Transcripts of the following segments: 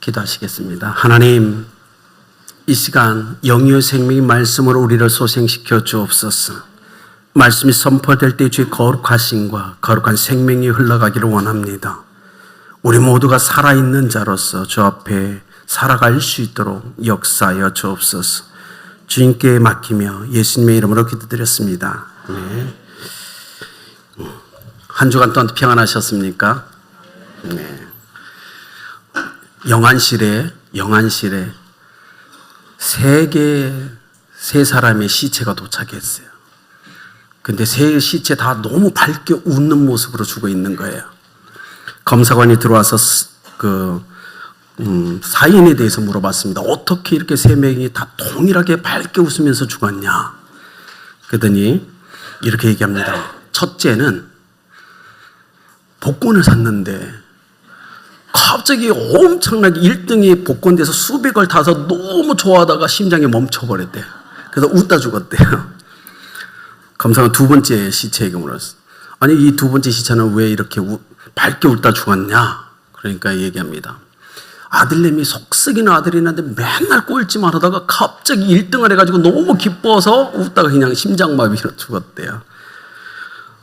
기도하시겠습니다. 하나님, 이 시간 영유의 생명의 말씀으로 우리를 소생시켜 주옵소서. 말씀이 선포될 때 주의 거룩하심과 거룩한 생명이 흘러가기를 원합니다. 우리 모두가 살아있는 자로서 주 앞에 살아갈 수 있도록 역사하여 주옵소서. 주님께 맡기며 예수님의 이름으로 기도드렸습니다. 네. 한 주간 동안 평안하셨습니까? 네. 영안실에 세 사람의 시체가 도착했어요. 근데 세 시체 다 너무 밝게 웃는 모습으로 죽어 있는 거예요. 검사관이 들어와서 사인에 대해서 물어봤습니다. 어떻게 이렇게 세 명이 다 동일하게 밝게 웃으면서 죽었냐? 그러더니 이렇게 얘기합니다. 첫째는 복권을 샀는데 갑자기 엄청나게 1등이 복권돼서 수백을 타서 너무 좋아하다가 심장이 멈춰버렸대요. 그래서 웃다 죽었대요. 검사가 두 번째 시체에게 물었어요. 아니, 이 두 번째 시체는 왜 이렇게 밝게 웃다 죽었냐? 그러니까 얘기합니다. 아들내미 속썩이는 아들이 있는데 맨날 꼴찌만 하다가 갑자기 1등을 해가지고 너무 기뻐서 웃다가 그냥 심장마비로 죽었대요.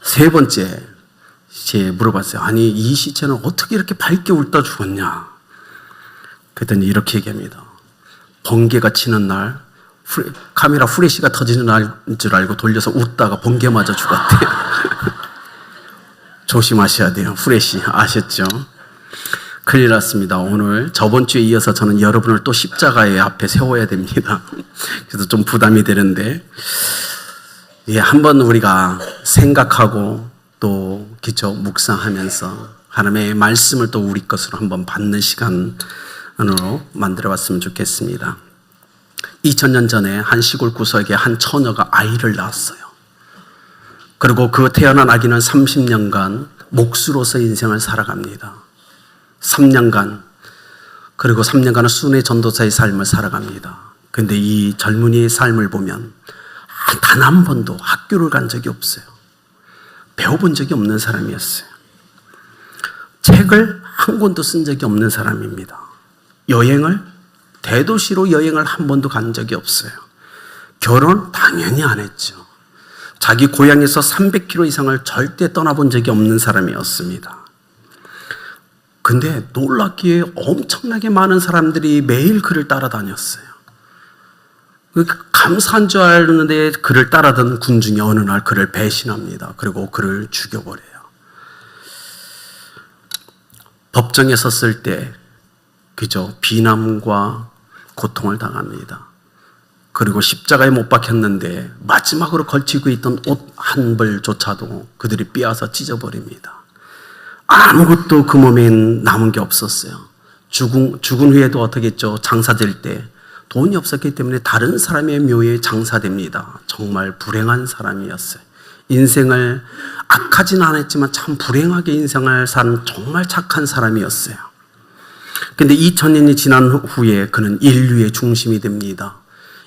세 번째 시체에 물어봤어요. 아니, 이 시체는 어떻게 이렇게 밝게 웃다 죽었냐? 그랬더니 이렇게 얘기합니다. 번개가 치는 날, 카메라 후레쉬가 터지는 날인 줄 알고 돌려서 웃다가 번개 맞아 죽었대요. 조심하셔야 돼요. 후레쉬 아셨죠? 큰일 났습니다. 오늘 저번 주에 이어서 저는 여러분을 또 십자가의 앞에 세워야 됩니다. 그래서 좀 부담이 되는데, 한번 우리가 생각하고 또 기초 묵상하면서 하나님의 말씀을 또 우리 것으로 한번 받는 시간으로 만들어 봤으면 좋겠습니다. 2000년 전에 한 시골 구석에 한 처녀가 아이를 낳았어요. 그리고 그 태어난 아기는 30년간 목수로서 인생을 살아갑니다. 3년간, 그리고 3년간은 순회 전도사의 삶을 살아갑니다. 근데 이 젊은이의 삶을 보면 단 한 번도 학교를 간 적이 없어요. 배워본 적이 없는 사람이었어요. 책을 한 권도 쓴 적이 없는 사람입니다. 대도시로 여행을 한 번도 간 적이 없어요. 결혼 당연히 안 했죠. 자기 고향에서 300km 이상을 절대 떠나본 적이 없는 사람이었습니다. 근데 놀랍기에 엄청나게 많은 사람들이 매일 그를 따라다녔어요. 감사한 줄 알았는데 그를 따라던 군중이 어느 날 그를 배신합니다. 그리고 그를 죽여버려요. 법정에 섰을 때 그저 비난과 고통을 당합니다. 그리고 십자가에 못 박혔는데 마지막으로 걸치고 있던 옷 한 벌조차도 그들이 빼앗아 찢어버립니다. 아무것도 그 몸에 남은 게 없었어요. 죽은 후에도 어떻게 했죠? 장사될 때 돈이 없었기 때문에 다른 사람의 묘에 장사됩니다. 정말 불행한 사람이었어요. 인생을 악하진 않았지만 참 불행하게 인생을 산 정말 착한 사람이었어요. 근데 2000년이 지난 후에 그는 인류의 중심이 됩니다.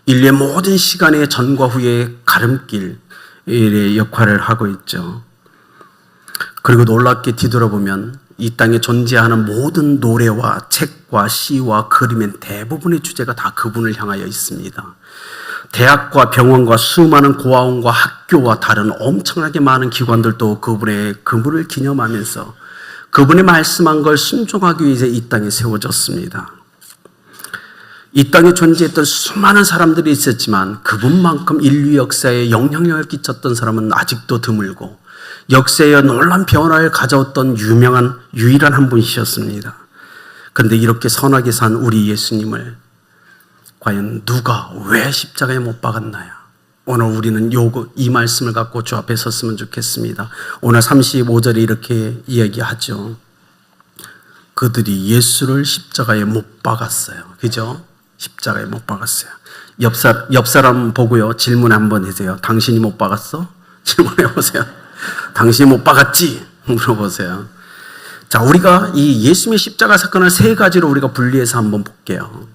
인류의 모든 시간의 전과 후의 가름길의 역할을 하고 있죠. 그리고 놀랍게 뒤돌아보면 이 땅에 존재하는 모든 노래와 책과 시와 그림의 대부분의 주제가 다 그분을 향하여 있습니다. 대학과 병원과 수많은 고아원과 학교와 다른 엄청나게 많은 기관들도 그분을 기념하면서 그분이 말씀한 걸 순종하기 위해서 이 땅에 세워졌습니다. 이 땅에 존재했던 수많은 사람들이 있었지만 그분만큼 인류 역사에 영향력을 끼쳤던 사람은 아직도 드물고 역사의 놀라운 변화를 가져왔던 유일한 한 분이셨습니다. 그런데 이렇게 선하게 산 우리 예수님을 과연 누가 왜 십자가에 못 박았나요? 오늘 우리는 이 말씀을 갖고 주 앞에 섰으면 좋겠습니다. 오늘 35절에 이렇게 이야기하죠. 그들이 예수를 십자가에 못 박았어요. 그죠? 십자가에 못 박았어요. 옆 사람 보고요. 질문 한번 해주세요. 당신이 못 박았어? 질문해 보세요. 당신이 못 박았지? 물어보세요. 자, 우리가 이 예수님의 십자가 사건을 세 가지로 우리가 분리해서 한번 볼게요.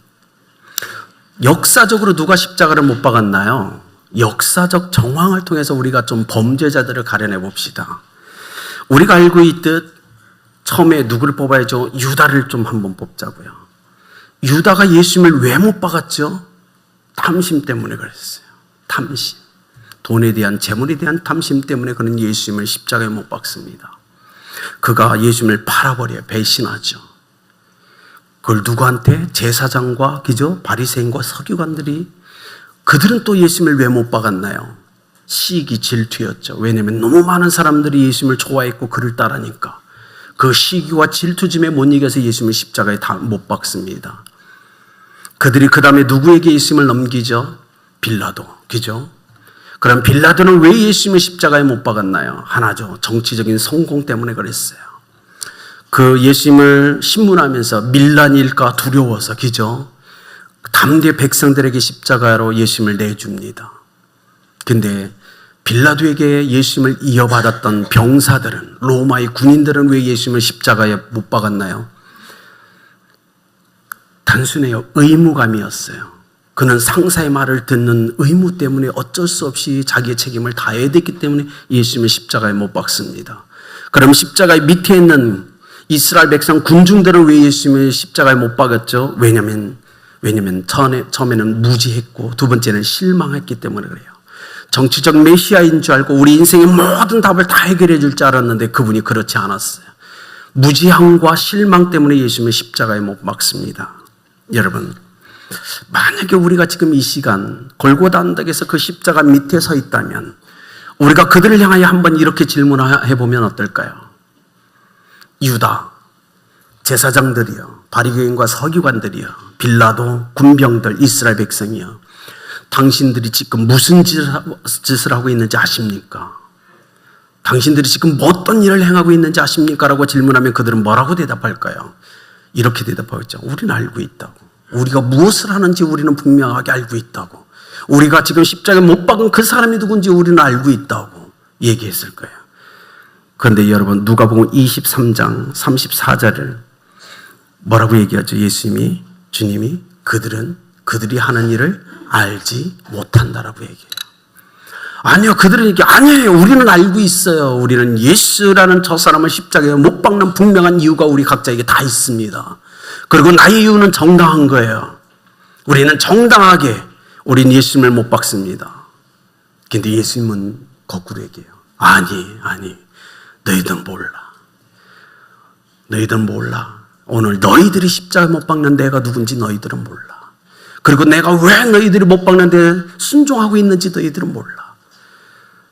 역사적으로 누가 십자가를 못 박았나요? 역사적 정황을 통해서 우리가 좀 범죄자들을 가려내 봅시다. 우리가 알고 있듯 처음에 누구를 뽑아야죠? 유다를 좀 한번 뽑자고요. 유다가 예수님을 왜 못 박았죠? 탐심 때문에 그랬어요. 탐심. 돈에 대한, 재물에 대한 탐심 때문에 그는 예수님을 십자가에 못 박습니다. 그가 예수님을 팔아버려요. 배신하죠. 그걸 누구한테? 제사장과 그죠? 바리새인과 서기관들이. 그들은 또 예수님을 왜 못 박았나요? 시기, 질투였죠. 왜냐하면 너무 많은 사람들이 예수님을 좋아했고 그를 따르니까. 그 시기와 질투짐에 못 이겨서 예수님을 십자가에 다 못 박습니다. 그들이 그 다음에 누구에게 예수님을 넘기죠? 빌라도. 그죠? 그럼 빌라도는 왜 예수님을 십자가에 못 박았나요? 하나죠. 정치적인 성공 때문에 그랬어요. 그 예수님을 신문하면서 밀란일까 두려워서, 그죠? 담대 백성들에게 십자가로 예수님을 내줍니다. 근데 빌라도에게 예수님을 이어받았던 병사들은, 로마의 군인들은 왜 예수님을 십자가에 못 박았나요? 단순해요. 의무감이었어요. 그는 상사의 말을 듣는 의무 때문에 어쩔 수 없이 자기의 책임을 다해야 됐기 때문에 예수님을 십자가에 못 박습니다. 그럼 십자가의 밑에 있는 이스라엘 백성 군중들은 왜 예수님을 십자가에 못 박았죠? 왜냐면 처음에는 무지했고 두 번째는 실망했기 때문에 그래요. 정치적 메시아인 줄 알고 우리 인생의 모든 답을 다 해결해 줄 줄 알았는데 그분이 그렇지 않았어요. 무지함과 실망 때문에 예수님을 십자가에 못 박습니다. 여러분, 만약에 우리가 지금 이 시간 골고다 언덕에서 그 십자가 밑에 서 있다면 우리가 그들을 향하여 한번 이렇게 질문해 보면 어떨까요? 유다, 제사장들이요, 바리새인과 서기관들이요, 빌라도, 군병들, 이스라엘 백성이요, 당신들이 지금 무슨 짓을 하고 있는지 아십니까? 당신들이 지금 어떤 일을 행하고 있는지 아십니까? 라고 질문하면 그들은 뭐라고 대답할까요? 이렇게 대답하겠죠. 우리는 알고 있다고. 우리가 무엇을 하는지 우리는 분명하게 알고 있다고. 우리가 지금 십자가에 못 박은 그 사람이 누군지 우리는 알고 있다고 얘기했을 거예요. 그런데 여러분, 누가복음 23장 34절을 뭐라고 얘기하죠? 주님이 그들이 하는 일을 알지 못한다라고 얘기해요. 아니요, 그들은 얘기 아니에요. 우리는 알고 있어요. 우리는 예수라는 저 사람을 십자가에 못 박는 분명한 이유가 우리 각자에게 다 있습니다. 그리고 나의 이유는 정당한 거예요. 우리는 정당하게 우린 예수님을 못 박습니다. 근데 예수님은 거꾸로 얘기해요. 아니, 너희들은 몰라. 오늘 너희들이 십자가에 못 박는 내가 누군지 너희들은 몰라. 그리고 내가 왜 너희들이 못 박는데 순종하고 있는지 너희들은 몰라.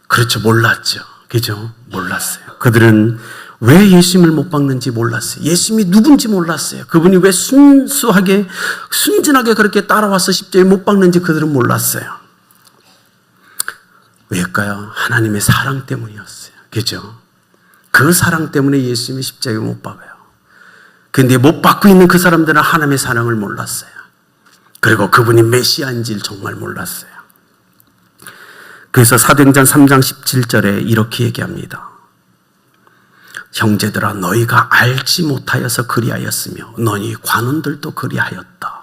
그렇죠. 몰랐죠. 그죠? 몰랐어요. 그들은 왜 예수님을 못 박는지 몰랐어요. 예수님이 누군지 몰랐어요. 그분이 왜 순진하게 그렇게 따라와서 십자가에 못 박는지 그들은 몰랐어요. 왜일까요? 하나님의 사랑 때문이었어요. 그죠? 그 사랑 때문에 예수님이 십자가에 못 박아요. 그런데 못 박고 있는 그 사람들은 하나님의 사랑을 몰랐어요. 그리고 그분이 메시아인지를 정말 몰랐어요. 그래서 사도행전 3장 17절에 이렇게 얘기합니다. 형제들아, 너희가 알지 못하여서 그리하였으며 너희 관원들도 그리하였다.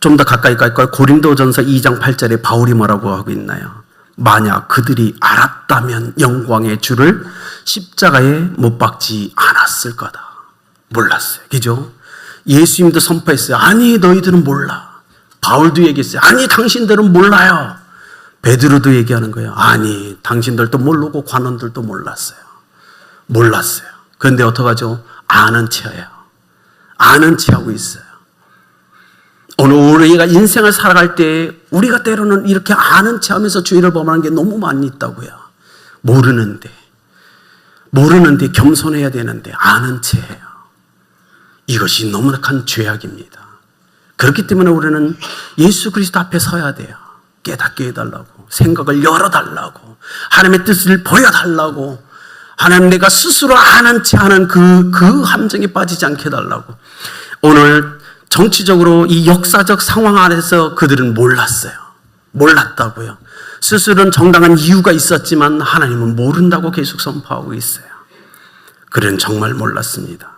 좀 더 가까이 갈까요? 고린도전서 2장 8절에 바울이 뭐라고 하고 있나요? 만약 그들이 알았다면 영광의 주를 십자가에 못 박지 않았을 거다. 몰랐어요. 그죠? 예수님도 선포했어요. 아니, 너희들은 몰라. 바울도 얘기했어요. 아니, 당신들은 몰라요. 베드로도 얘기하는 거예요. 아니, 당신들도 모르고 관원들도 몰랐어요. 그런데 어떡하죠? 아는 체예요. 아는 체하고 있어요. 오늘 우리가 인생을 살아갈 때 우리가 때로는 이렇게 아는 체하면서 죄를 범하는 게 너무 많이 있다고요. 모르는데 겸손해야 되는데 아는 체예요. 이것이 너무나 큰 죄악입니다. 그렇기 때문에 우리는 예수 그리스도 앞에 서야 돼요. 깨닫게 해달라고, 생각을 열어달라고, 하나님의 뜻을 보여달라고, 하나님 내가 스스로 아는 체 하는 그 함정에 빠지지 않게 해달라고. 오늘 정치적으로 이 역사적 상황 안에서 그들은 몰랐다고요. 스스로는 정당한 이유가 있었지만 하나님은 모른다고 계속 선포하고 있어요. 그들은 정말 몰랐습니다.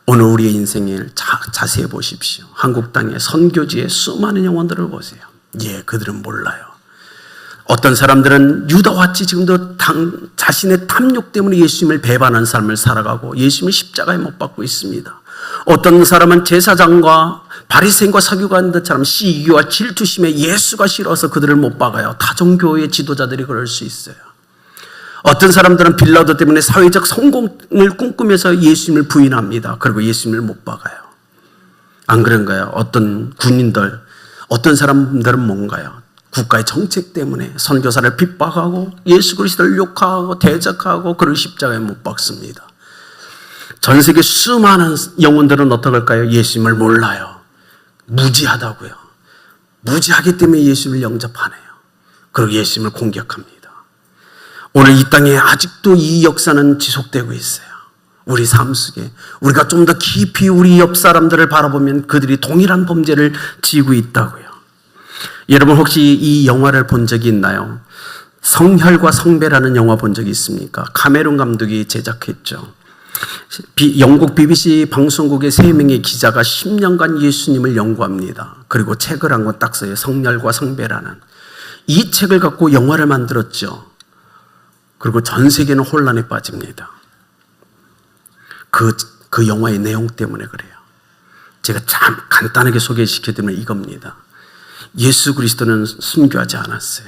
오늘 우리의 인생을 자세히 보십시오. 한국 땅의 선교지의 수많은 영혼들을 보세요. 예, 그들은 몰라요. 어떤 사람들은 유다와 같이 지금도 자신의 탐욕 때문에 예수님을 배반한 삶을 살아가고 예수님을 십자가에 못 박고 있습니다. 어떤 사람은 제사장과 바리새인과 서기관들처럼 시기와 질투심에 예수가 싫어서 그들을 못 박아요. 다종교의 지도자들이 그럴 수 있어요. 어떤 사람들은 빌라도 때문에 사회적 성공을 꿈꾸면서 예수님을 부인합니다. 그리고 예수님을 못 박아요. 안 그런가요? 어떤 군인들, 어떤 사람들은 뭔가요? 국가의 정책 때문에 선교사를 핍박하고 예수 그리스도를 욕하고 대적하고 그를 십자가에 못 박습니다. 전 세계 수많은 영혼들은 어떡할까요? 예수님을 몰라요. 무지하다고요. 무지하기 때문에 예수님을 영접하네요. 그리고 예수님을 공격합니다. 오늘 이 땅에 아직도 이 역사는 지속되고 있어요. 우리 삶 속에 우리가 좀 더 깊이 우리 옆 사람들을 바라보면 그들이 동일한 범죄를 지고 있다고요. 여러분 혹시 이 영화를 본 적이 있나요? 성혈과 성배라는 영화 본 적이 있습니까? 카메론 감독이 제작했죠. 영국 BBC 방송국의 3명의 기자가 10년간 예수님을 연구합니다. 그리고 책을 한 권 딱 써요. 성혈과 성배라는. 이 책을 갖고 영화를 만들었죠. 그리고 전 세계는 혼란에 빠집니다. 그 영화의 내용 때문에 그래요. 제가 참 간단하게 소개시켜드리면 이겁니다. 예수 그리스도는 순교하지 않았어요.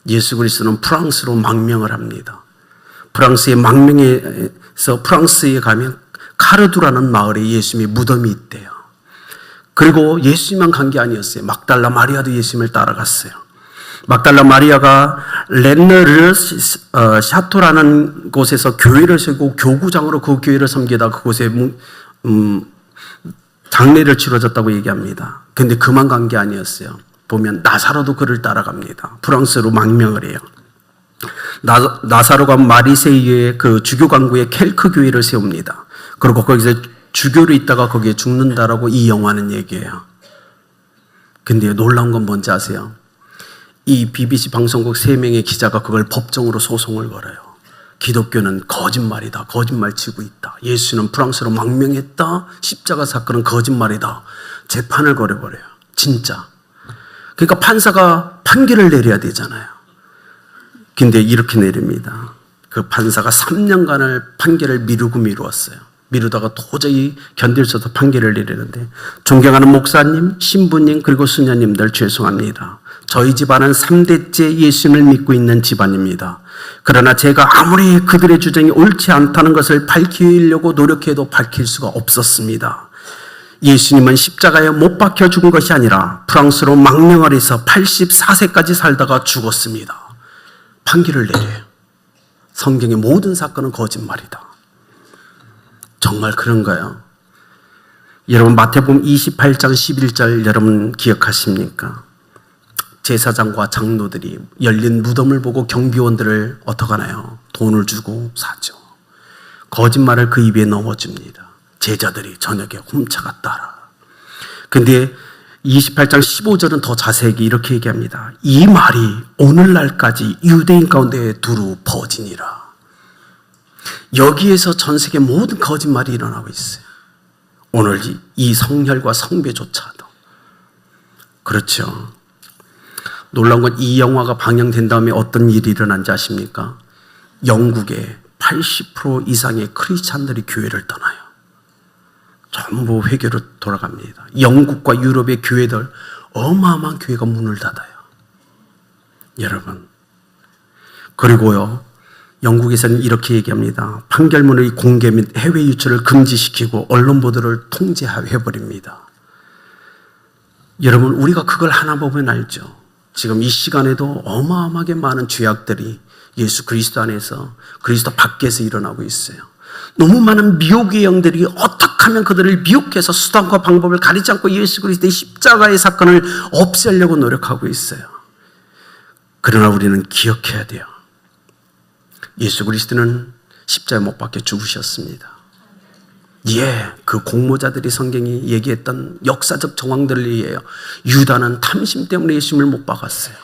예수 그리스도는 프랑스로 망명을 합니다. 프랑스의 망명에서 프랑스에 가면 카르두라는 마을에 예수님의 무덤이 있대요. 그리고 예수님만 간 게 아니었어요. 막달라 마리아도 예수님을 따라갔어요. 막달라 마리아가 렌느르 샤토라는 곳에서 교회를 세우고 교구장으로 그 교회를 섬기다 그곳에 장례를 치러졌다고 얘기합니다. 근데 그만 간 게 아니었어요. 보면 나사로도 그를 따라갑니다. 프랑스로 망명을 해요. 나사로가 마리세이의 그 주교 강구에 켈크 교회를 세웁니다. 그리고 거기서 주교로 있다가 거기에 죽는다라고 이 영화는 얘기해요. 근데 놀라운 건 뭔지 아세요? 이 BBC 방송국 3명의 기자가 그걸 법정으로 소송을 걸어요. 기독교는 거짓말이다. 거짓말 치고 있다. 예수는 프랑스로 망명했다. 십자가 사건은 거짓말이다. 재판을 걸어버려요. 진짜. 그러니까 판사가 판결을 내려야 되잖아요. 근데 이렇게 내립니다. 그 판사가 3년간을 판결을 미루었어요. 미루다가 도저히 견딜 수 없어서 판결을 내리는데, 존경하는 목사님, 신부님, 그리고 수녀님들 죄송합니다. 저희 집안은 3대째 예수님을 믿고 있는 집안입니다. 그러나 제가 아무리 그들의 주장이 옳지 않다는 것을 밝히려고 노력해도 밝힐 수가 없었습니다. 예수님은 십자가에 못 박혀 죽은 것이 아니라 프랑스로 망명을 해서 84세까지 살다가 죽었습니다. 판결을 내려요. 성경의 모든 사건은 거짓말이다. 정말 그런가요? 여러분 마태복음 28장 11절 여러분 기억하십니까? 제사장과 장로들이 열린 무덤을 보고 경비원들을 어떡하나요? 돈을 주고 사죠. 거짓말을 그 입에 넣어줍니다. 제자들이 저녁에 훔쳐갔다라. 근데 28장 15절은 더 자세히 이렇게 얘기합니다. 이 말이 오늘날까지 유대인 가운데 두루 퍼지니라. 여기에서 전 세계 모든 거짓말이 일어나고 있어요. 오늘 이 성혈과 성배조차도. 그렇죠. 놀라운 건 이 영화가 방영된 다음에 어떤 일이 일어난지 아십니까? 영국의 80% 이상의 크리스찬들이 교회를 떠나요. 전부 회개로 돌아갑니다. 영국과 유럽의 교회들 어마어마한 교회가 문을 닫아요. 여러분. 그리고요. 영국에서는 이렇게 얘기합니다. 판결문의 공개 및 해외 유출을 금지시키고 언론 보도를 통제해버립니다. 여러분 우리가 그걸 하나 보면 알죠. 지금 이 시간에도 어마어마하게 많은 죄악들이 예수 그리스도 안에서 그리스도 밖에서 일어나고 있어요. 너무 많은 미혹의 영들이 어떻게 하면 그들을 미혹해서 수단과 방법을 가리지 않고 예수 그리스도의 십자가의 사건을 없애려고 노력하고 있어요. 그러나 우리는 기억해야 돼요. 예수 그리스도는 십자가에 못 박혀 죽으셨습니다. 예, 그 공모자들이 성경이 얘기했던 역사적 정황들을 얘기해요. 유다는 탐심 때문에 예수님을 못 박았어요.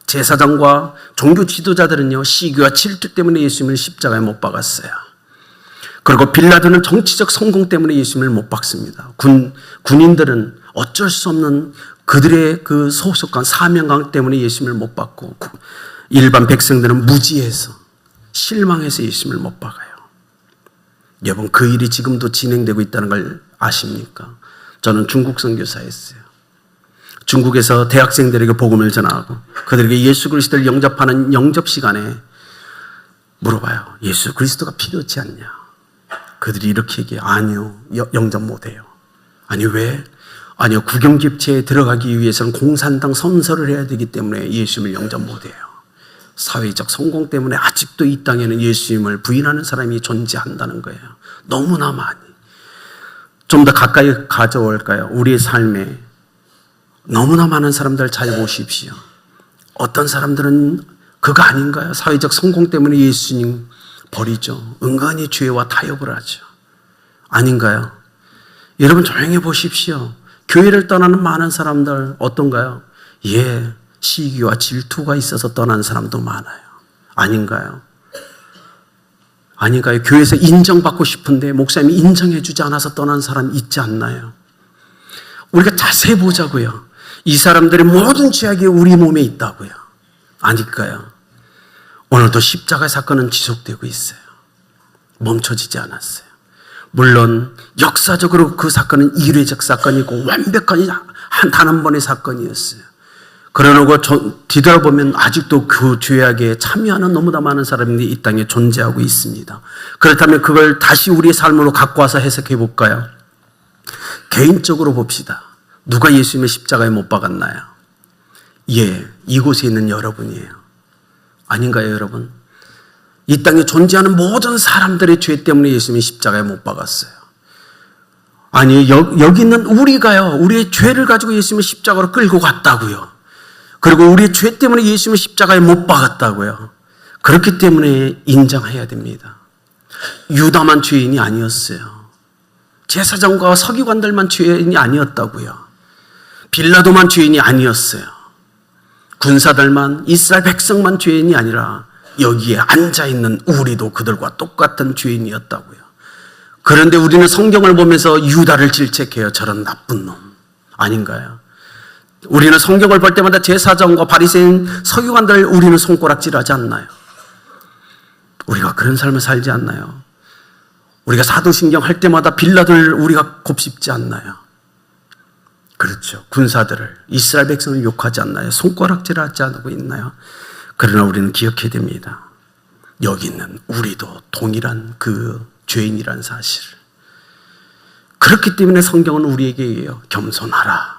제사장과 종교 지도자들은요, 시기와 질투 때문에 예수님을 십자가에 못 박았어요. 그리고 빌라도는 정치적 성공 때문에 예수님을 못 박습니다. 군인들은 어쩔 수 없는 그들의 그 소속감, 사명감 때문에 예수님을 못 받고 일반 백성들은 무지해서 실망해서 예수님을 못 박아요. 여러분, 그 일이 지금도 진행되고 있다는 걸 아십니까? 저는 중국 선교사였어요. 중국에서 대학생들에게 복음을 전하고 그들에게 예수 그리스도를 영접하는 영접 시간에 물어봐요. 예수 그리스도가 필요하지 않냐? 그들이 이렇게 얘기해요. 아니요, 영접 못해요. 아니, 왜? 아니요, 국영집체에 들어가기 위해서는 공산당 선서를 해야 되기 때문에 예수님을 영접 못해요. 사회적 성공 때문에 아직도 이 땅에는 예수님을 부인하는 사람이 존재한다는 거예요. 너무나 많이. 좀 더 가까이 가져올까요? 우리의 삶에 너무나 많은 사람들 잘 보십시오. 어떤 사람들은 그거 아닌가요? 사회적 성공 때문에 예수님 버리죠. 은근히 죄와 타협을 하죠. 아닌가요? 여러분 조용히 보십시오. 교회를 떠나는 많은 사람들 어떤가요? 예, 시기와 질투가 있어서 떠난 사람도 많아요. 아닌가요? 아닌가요? 교회에서 인정받고 싶은데 목사님이 인정해주지 않아서 떠난 사람 있지 않나요? 우리가 자세히 보자고요. 이 사람들의 모든 죄악이 우리 몸에 있다고요. 아닐까요? 오늘도 십자가 사건은 지속되고 있어요. 멈춰지지 않았어요. 물론 역사적으로 그 사건은 이례적 사건이고 완벽한 단 한 번의 사건이었어요. 그러고 뒤돌아보면 아직도 그 죄악에 참여하는 너무나 많은 사람들이 이 땅에 존재하고 있습니다. 그렇다면 그걸 다시 우리의 삶으로 갖고 와서 해석해 볼까요? 개인적으로 봅시다. 누가 예수님의 십자가에 못 박았나요? 예, 이곳에 있는 여러분이에요. 아닌가요, 여러분? 이 땅에 존재하는 모든 사람들의 죄 때문에 예수님이 십자가에 못 박았어요. 아니, 여기 있는 우리가요, 우리의 죄를 가지고 예수님을 십자가로 끌고 갔다고요. 그리고 우리의 죄 때문에 예수님을 십자가에 못 박았다고요. 그렇기 때문에 인정해야 됩니다. 유다만 죄인이 아니었어요. 제사장과 서기관들만 죄인이 아니었다고요. 빌라도만 죄인이 아니었어요. 군사들만, 이스라엘 백성만 죄인이 아니라 여기에 앉아있는 우리도 그들과 똑같은 죄인이었다고요. 그런데 우리는 성경을 보면서 유다를 질책해요. 저런 나쁜 놈. 아닌가요? 우리는 성경을 볼 때마다 제사장과 바리새인, 서기관들 우리는 손가락질하지 않나요? 우리가 그런 삶을 살지 않나요? 우리가 사도신경 할 때마다 빌라도를 우리가 곱씹지 않나요? 그렇죠. 군사들을, 이스라엘 백성을 욕하지 않나요? 손가락질하지 않고 있나요? 그러나 우리는 기억해야 됩니다. 여기 있는 우리도 동일한 그 죄인이라는 사실을. 그렇기 때문에 성경은 우리에게 얘기해요. 겸손하라.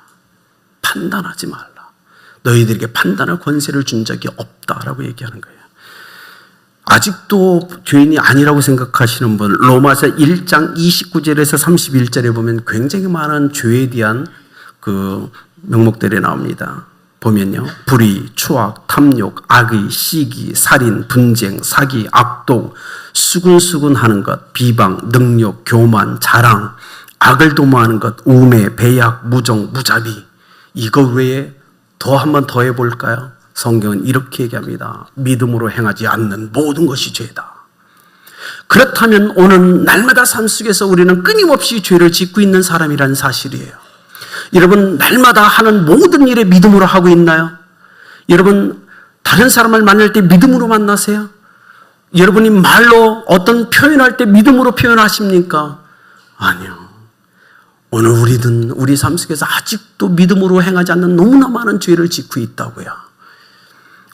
판단하지 말라. 너희들에게 판단할 권세를 준 적이 없다라고 얘기하는 거예요. 아직도 죄인이 아니라고 생각하시는 분, 로마서 1장 29절에서 31절에 보면 굉장히 많은 죄에 대한 그 명목들이 나옵니다. 보면요. 불의, 추악, 탐욕, 악의, 시기, 살인, 분쟁, 사기, 악독, 수군수군하는 것, 비방, 능욕, 교만, 자랑, 악을 도모하는 것, 우매, 배약, 무정, 무자비. 이거 외에 더 한 번 더 해볼까요? 성경은 이렇게 얘기합니다. 믿음으로 행하지 않는 모든 것이 죄다. 그렇다면 오늘 날마다 삶 속에서 우리는 끊임없이 죄를 짓고 있는 사람이라는 사실이에요. 여러분, 날마다 하는 모든 일에 믿음으로 하고 있나요? 여러분, 다른 사람을 만날 때 믿음으로 만나세요? 여러분이 말로 어떤 표현할 때 믿음으로 표현하십니까? 아니요. 오늘 우리는 우리 삶 속에서 아직도 믿음으로 행하지 않는 너무나 많은 죄를 짓고 있다고요.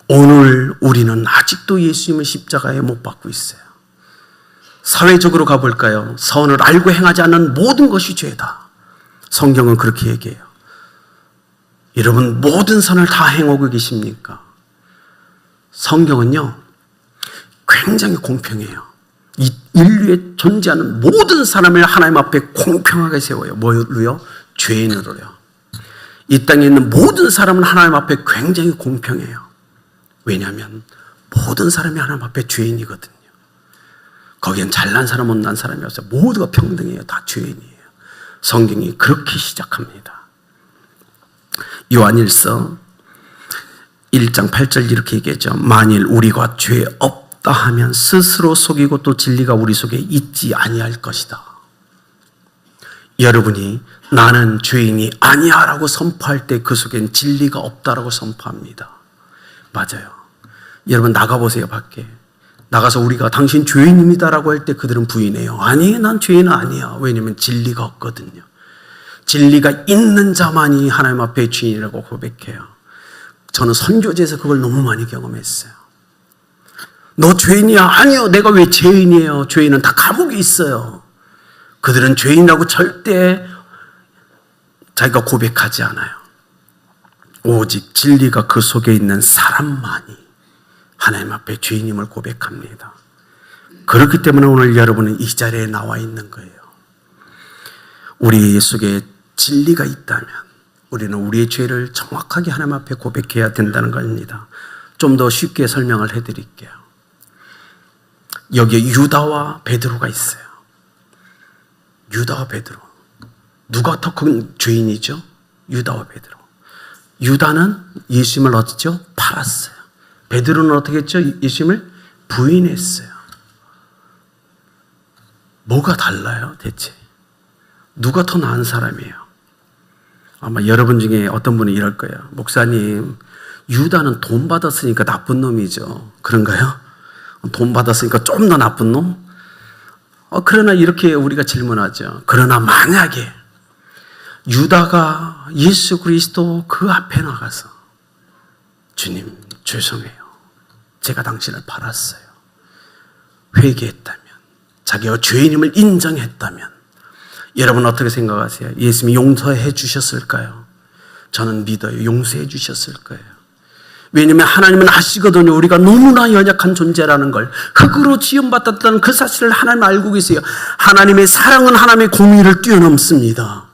오늘 우리는 아직도 예수님의 십자가에 못 박고 있어요. 사회적으로 가볼까요? 선을 알고 행하지 않는 모든 것이 죄다. 성경은 그렇게 얘기해요. 여러분, 모든 선을 다 행하고 계십니까? 성경은요, 굉장히 공평해요. 이 인류에 존재하는 모든 사람을 하나님 앞에 공평하게 세워요. 뭐로요? 죄인으로요. 이 땅에 있는 모든 사람은 하나님 앞에 굉장히 공평해요. 왜냐하면 모든 사람이 하나님 앞에 죄인이거든요. 거기엔 잘난 사람, 못난 사람이 없어요. 모두가 평등해요. 다 죄인이에요. 성경이 그렇게 시작합니다. 요한일서 1장 8절 이렇게 얘기하죠. 만일 우리가 죄 없다 하면 스스로 속이고 또 진리가 우리 속에 있지 아니할 것이다. 여러분이 나는 죄인이 아니야 라고 선포할 때 그 속엔 진리가 없다라고 선포합니다. 맞아요. 여러분 나가보세요. 밖에 나가서 우리가 당신 죄인입니다 라고 할 때 그들은 부인해요. 아니, 난 죄인은 아니야. 왜냐하면 진리가 없거든요. 진리가 있는 자만이 하나님 앞에 죄인이라고 고백해요. 저는 선교제에서 그걸 너무 많이 경험했어요. 너 죄인이야? 아니요. 내가 왜 죄인이에요? 죄인은 다 감옥에 있어요. 그들은 죄인이라고 절대 자기가 고백하지 않아요. 오직 진리가 그 속에 있는 사람만이 하나님 앞에 죄인임을 고백합니다. 그렇기 때문에 오늘 여러분은 이 자리에 나와 있는 거예요. 우리 속에 진리가 있다면 우리는 우리의 죄를 정확하게 하나님 앞에 고백해야 된다는 겁니다. 좀 더 쉽게 설명을 해드릴게요. 여기에 유다와 베드로가 있어요. 유다와 베드로. 누가 더 큰 죄인이죠? 유다와 베드로. 유다는 예수님을 어떻게 팔았어요. 베드로는 어떻게 했죠? 예수님을 부인했어요. 뭐가 달라요, 대체? 누가 더 나은 사람이에요? 아마 여러분 중에 어떤 분이 이럴 거예요. 목사님, 유다는 돈 받았으니까 나쁜 놈이죠. 그런가요? 돈 받았으니까 좀 더 나쁜 놈? 그러나 이렇게 우리가 질문하죠. 그러나 만약에 유다가 예수 그리스도 그 앞에 나가서 주님 죄송해요. 제가 당신을 팔았어요. 회개했다면, 자기가 죄인임을 인정했다면 여러분 어떻게 생각하세요? 예수님이 용서해 주셨을까요? 저는 믿어요. 용서해 주셨을 거예요. 왜냐하면 하나님은 아시거든요. 우리가 너무나 연약한 존재라는 걸. 흙으로 지음받았다는 그 사실을 하나님 알고 계세요. 하나님의 사랑은 하나님의 공의를 뛰어넘습니다.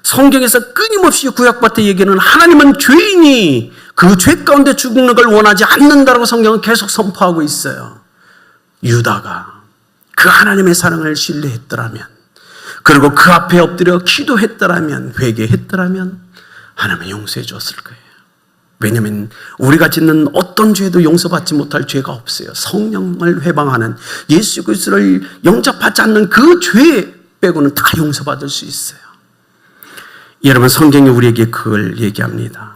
성경에서 끊임없이 구약부터 얘기는 하나님은 죄인이 그 죄 가운데 죽는 걸 원하지 않는다고 성경은 계속 선포하고 있어요. 유다가 그 하나님의 사랑을 신뢰했더라면, 그리고 그 앞에 엎드려 기도했더라면, 회개했더라면 하나님은 용서해 줬을 거예요. 왜냐하면 우리가 짓는 어떤 죄도 용서받지 못할 죄가 없어요. 성령을 회방하는, 예수 그리스도를 영접하지 않는 그 죄 빼고는 다 용서받을 수 있어요. 여러분 성경이 우리에게 그걸 얘기합니다.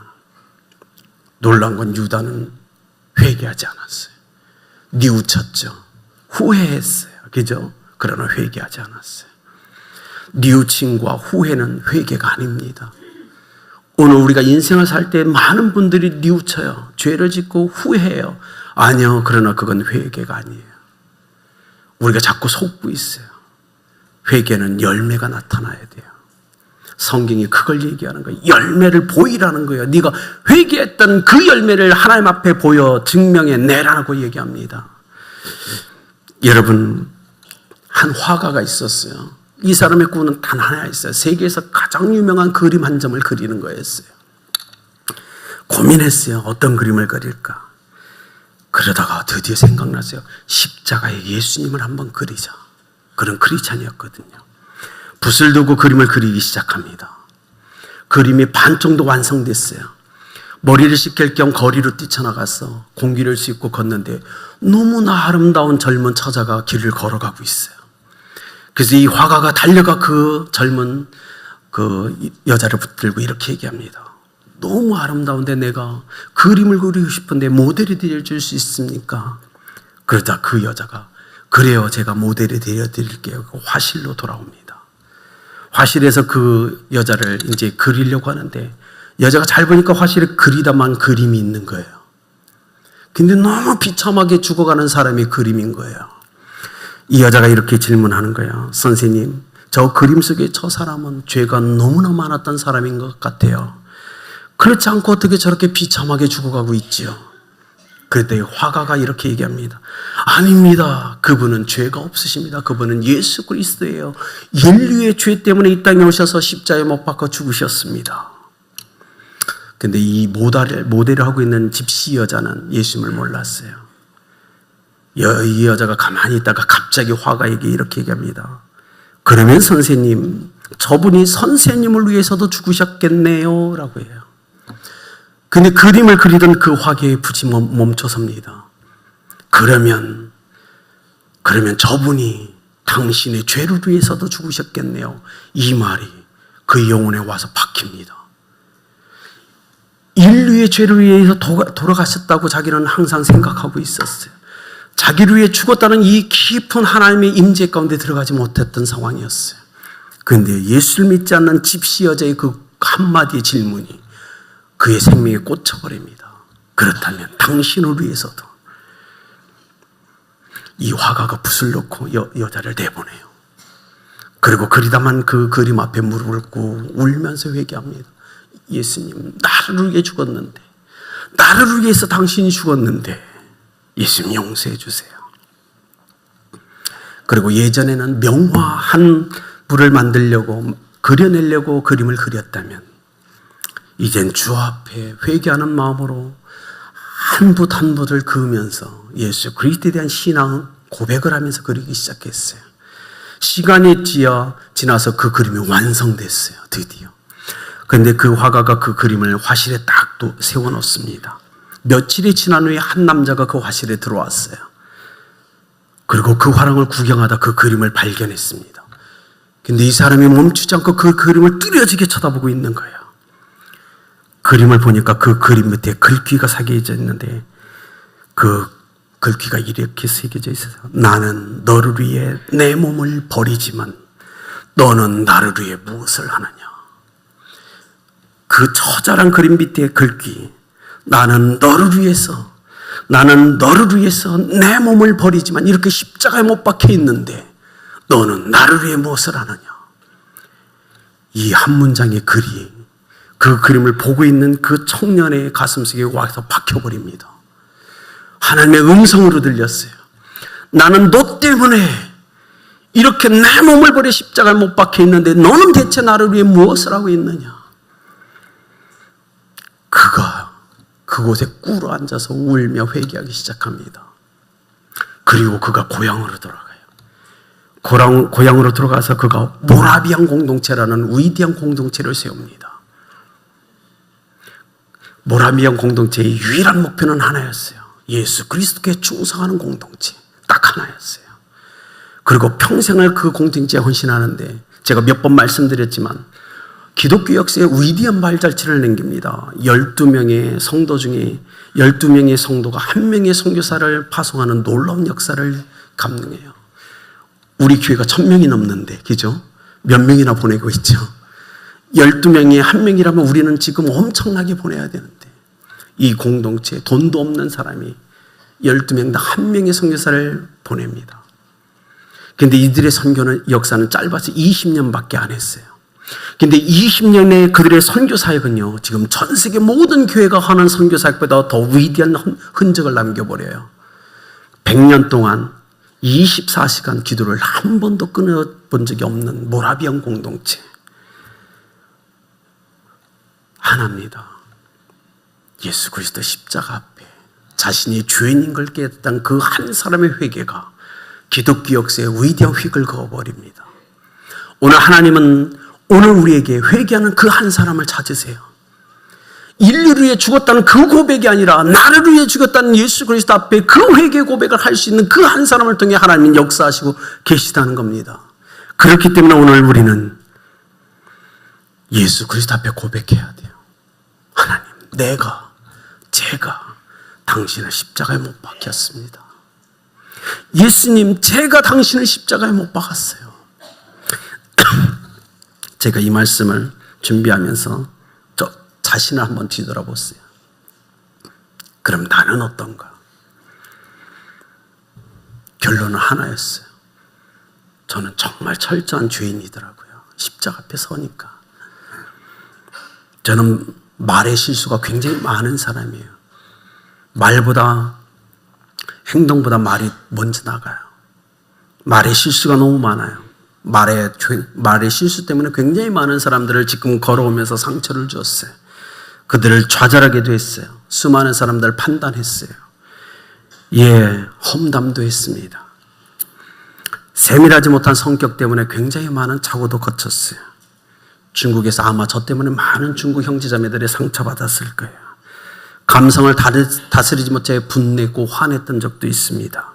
놀라운 건 유다는 회개하지 않았어요. 뉘우쳤죠. 후회했어요. 그죠? 그러나 회개하지 않았어요. 뉘우침과 후회는 회개가 아닙니다. 오늘 우리가 인생을 살 때 많은 분들이 뉘우쳐요. 죄를 짓고 후회해요. 아니요. 그러나 그건 회개가 아니에요. 우리가 자꾸 속고 있어요. 회개는 열매가 나타나야 돼요. 성경이 그걸 얘기하는 거예요. 열매를 보이라는 거예요. 네가 회개했던 그 열매를 하나님 앞에 보여 증명해내라고 얘기합니다. 여러분, 한 화가가 있었어요. 이 사람의 꿈은 단 하나 있어요. 세계에서 가장 유명한 그림 한 점을 그리는 거였어요. 고민했어요. 어떤 그림을 그릴까? 그러다가 드디어 생각났어요. 십자가에 예수님을 한번 그리자. 그런 크리스찬이었거든요. 붓을 두고 그림을 그리기 시작합니다. 그림이 반 정도 완성됐어요. 머리를 씻길 겸 거리로 뛰쳐나가서 공기를 씻고 걷는데 너무나 아름다운 젊은 처자가 길을 걸어가고 있어요. 그래서 이 화가가 달려가 그 젊은 그 여자를 붙들고 이렇게 얘기합니다. 너무 아름다운데 내가 그림을 그리고 싶은데 모델이 되어줄 수 있습니까? 그러자 그 여자가 그래요, 제가 모델이 되어드릴게요. 화실로 돌아옵니다. 화실에서 그 여자를 이제 그리려고 하는데 여자가 잘 보니까 화실에 그리다만 그림이 있는 거예요. 근데 너무 비참하게 죽어가는 사람이 그림인 거예요. 이 여자가 이렇게 질문하는 거예요. 선생님, 저 그림 속에 저 사람은 죄가 너무나 많았던 사람인 것 같아요. 그렇지 않고 어떻게 저렇게 비참하게 죽어가고 있지요? 그때 화가가 이렇게 얘기합니다. 아닙니다. 그분은 죄가 없으십니다. 그분은 예수 그리스도예요. 인류의 죄 때문에 이 땅에 오셔서 십자가에 못 박혀 죽으셨습니다. 근데 이 모델을 하고 있는 집시 여자는 예수님을 몰랐어요. 이 여자가 가만히 있다가 갑자기 화가에게 이렇게 얘기합니다. 그러면 선생님, 저분이 선생님을 위해서도 죽으셨겠네요 라고 해요. 근데 그림을 그리던 그 화가의 붓이 멈춰섭니다. 그러면 저분이 당신의 죄를 위해서도 죽으셨겠네요. 이 말이 그 영혼에 와서 박힙니다. 인류의 죄를 위해서 돌아가셨다고 자기는 항상 생각하고 있었어요. 자기를 위해 죽었다는 이 깊은 하나님의 임재 가운데 들어가지 못했던 상황이었어요. 그런데 예수를 믿지 않는 집시 여자의 그 한마디의 질문이 그의 생명에 꽂혀버립니다. 그렇다면 당신을 위해서도. 이 화가가 붓을 놓고 여자를 내보내요. 그리고 그리다만 그 그림 앞에 무릎을 꿇고 울면서 회개합니다. 예수님, 나를 위해 죽었는데, 나를 위해서 당신이 죽었는데 예수님 용서해 주세요. 그리고 예전에는 명화한 불을 만들려고 그려내려고 그림을 그렸다면 이젠 주 앞에 회개하는 마음으로 한 붓 한 붓을 그으면서 예수 그리스도에 대한 신앙 고백을 하면서 그리기 시작했어요. 시간이 지나서 그 그림이 완성됐어요. 드디어. 그런데 그 화가가 그 그림을 화실에 딱 또 세워놓습니다. 며칠이 지난 후에 한 남자가 그 화실에 들어왔어요. 그리고 그 화랑을 구경하다 그 그림을 발견했습니다. 근데 이 사람이 멈추지 않고 그 그림을 뚜려지게 쳐다보고 있는 거예요. 그림을 보니까 그 그림 밑에 글귀가 새겨져 있는데 그 글귀가 이렇게 새겨져 있어서 나는 너를 위해 내 몸을 버리지만 너는 나를 위해 무엇을 하느냐. 그 처절한 그림 밑에 글귀 나는 너를 위해서 내 몸을 버리지만 이렇게 십자가에 못 박혀 있는데 너는 나를 위해 무엇을 하느냐. 이 한 문장의 글이 그 그림을 보고 있는 그 청년의 가슴속에 와서 박혀버립니다. 하나님의 음성으로 들렸어요. 나는 너 때문에 이렇게 내 몸을 버려 십자가에 못 박혀 있는데 너는 대체 나를 위해 무엇을 하고 있느냐. 그가 그곳에 꿇어 앉아서 울며 회개하기 시작합니다. 그리고 그가 고향으로 돌아가요. 고향으로 들어가서 그가 모라비안 공동체라는 위대한 공동체를 세웁니다. 모라비안 공동체의 유일한 목표는 하나였어요. 예수 그리스도께 충성하는 공동체. 딱 하나였어요. 그리고 평생을 그 공동체에 헌신하는데 제가 몇 번 말씀드렸지만 기독교 역사의 위대한 발자취를 남깁니다. 12명의 성도 중에 12명의 성도가 한 명의 선교사를 파송하는 놀라운 역사를 감당해요. 우리 교회가 1000명이 넘는데, 그죠? 몇 명이나 보내고 있죠? 12명이 한 명이라면 우리는 지금 엄청나게 보내야 되는데, 이 공동체에 돈도 없는 사람이 12명 다 한 명의 선교사를 보냅니다. 그런데 이들의 선교는 역사는 짧아서 20년밖에 안 했어요. 그런데 20년의 그들의 선교 사역은요, 지금 전 세계 모든 교회가 하는 선교 사역보다 더 위대한 흔적을 남겨버려요. 100년 동안 24시간 기도를 한 번도 끊어본 적이 없는 모라비안 공동체. 하나입니다. 예수 그리스도 십자가 앞에 자신이 죄인인 걸 깨닫던 그 한 사람의 회개가 기독교 역사의 위대한 휙을 그어버립니다. 오늘 하나님은 오늘 우리에게 회개하는 그 한 사람을 찾으세요. 인류를 위해 죽었다는 그 고백이 아니라 나를 위해 죽었다는 예수 그리스도 앞에 그 회개 고백을 할 수 있는 그 한 사람을 통해 하나님은 역사하시고 계시다는 겁니다. 그렇기 때문에 오늘 우리는 예수 그리스도 앞에 고백해야 돼요. 하나님, 제가 당신을 십자가에 못 박혔습니다. 예수님, 제가 당신을 십자가에 못 박았어요. 제가 이 말씀을 준비하면서 저 자신을 한번 뒤돌아봤어요. 그럼 나는 어떤가? 결론은 하나였어요. 저는 정말 철저한 죄인이더라고요. 십자가 앞에 서니까. 저는 말의 실수가 굉장히 많은 사람이에요. 말보다 행동보다 말이 먼저 나가요. 말의 실수가 너무 많아요. 말의 실수 때문에 굉장히 많은 사람들을 지금 걸어오면서 상처를 줬어요. 그들을 좌절하게도 했어요. 수많은 사람들을 판단했어요. 험담도 했습니다. 세밀하지 못한 성격 때문에 굉장히 많은 착오도 거쳤어요. 중국에서 아마 저 때문에 많은 중국 형제자매들이 상처받았을 거예요. 감성을 다스리지 못해 분내고 화냈던 적도 있습니다.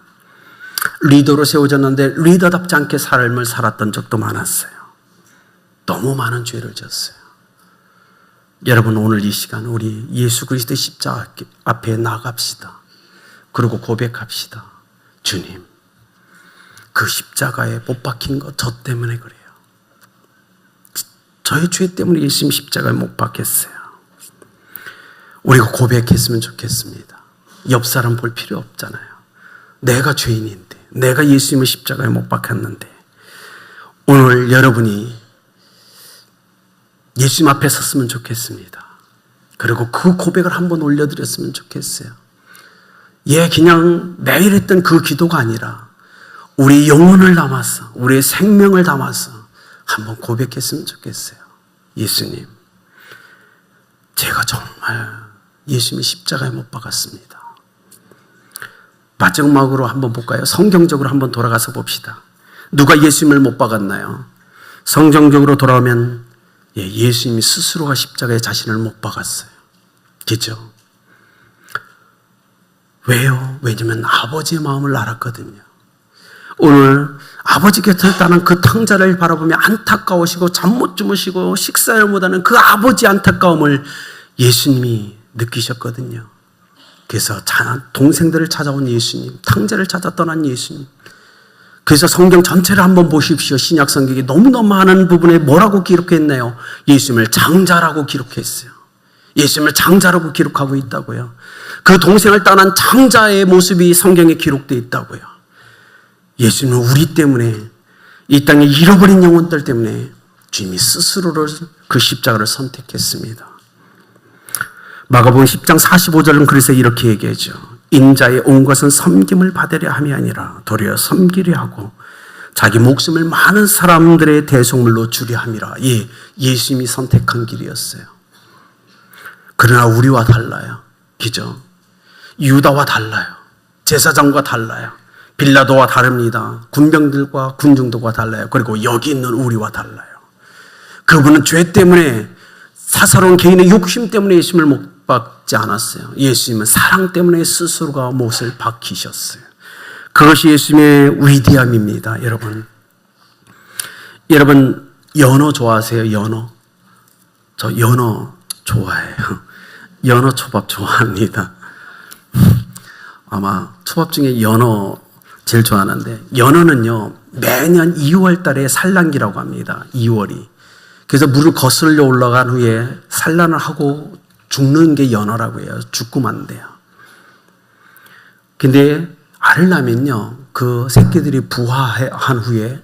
리더로 세워졌는데 리더답지 않게 삶을 살았던 적도 많았어요. 너무 많은 죄를 졌어요. 여러분, 오늘 이 시간 우리 예수 그리스도의 십자가 앞에 나갑시다. 그리고 고백합시다. 주님, 그 십자가에 못 박힌 거 저 때문에 그래요. 저의 죄 때문에 예수님 십자가에 못 박혔어요. 우리가 고백했으면 좋겠습니다. 옆 사람 볼 필요 없잖아요. 내가 죄인인데, 내가 예수님의 십자가에 못 박혔는데, 오늘 여러분이 예수님 앞에 섰으면 좋겠습니다. 그리고 그 고백을 한번 올려드렸으면 좋겠어요. 그냥 매일 했던 그 기도가 아니라 우리 영혼을 담아서, 우리의 생명을 담아서 한번 고백했으면 좋겠어요. 예수님, 제가 정말 예수님의 십자가에 못 박았습니다. 마지막으로 한번 볼까요? 성경적으로 한번 돌아가서 봅시다. 누가 예수님을 못 박았나요? 성경적으로 돌아오면 예수님이 스스로가 십자가에 자신을 못 박았어요. 그죠? 왜요? 왜냐면 아버지의 마음을 알았거든요. 오늘 아버지 곁에 있다는 그 탕자를 바라보며 안타까우시고 잠 못 주무시고 식사를 못하는 그 아버지의 안타까움을 예수님이 느끼셨거든요. 그래서 동생들을 찾아온 예수님, 탕자를 찾아 떠난 예수님. 그래서 성경 전체를 한번 보십시오. 신약 성경이 너무너무 많은 부분에 뭐라고 기록했나요? 예수님을 장자라고 기록했어요. 예수님을 장자라고 기록하고 있다고요. 그 동생을 떠난 장자의 모습이 성경에 기록되어 있다고요. 예수님은 우리 때문에, 이 땅에 잃어버린 영혼들 때문에 주님이 스스로를 그 십자가를 선택했습니다. 마가복음 10장 45절은 그래서 이렇게 얘기하죠. 인자의 온 것은 섬김을 받으려 함이 아니라 도리어 섬기려 하고 자기 목숨을 많은 사람들의 대속물로 주려 함이라. 예수님이 선택한 길이었어요. 그러나 우리와 달라요. 그죠? 유다와 달라요. 제사장과 달라요. 빌라도와 다릅니다. 군병들과 군중들과 달라요. 그리고 여기 있는 우리와 달라요. 그분은 죄 때문에, 사사로운 개인의 욕심 때문에 예수님을 못 박지 않았어요. 예수님은 사랑 때문에 스스로가 못을 박히셨어요. 그것이 예수님의 위대함입니다. 여러분 연어 좋아하세요? 연어? 저 연어 좋아해요. 연어 초밥 좋아합니다. 아마 초밥 중에 연어 제일 좋아하는데, 연어는요 매년 2월 달에 산란기라고 합니다. 2월이. 그래서 물을 거슬러 올라간 후에 산란을 하고 죽는 게 연어라고 해요. 죽고 만대요. 근데 알을 낳으면요, 그 새끼들이 부화한 후에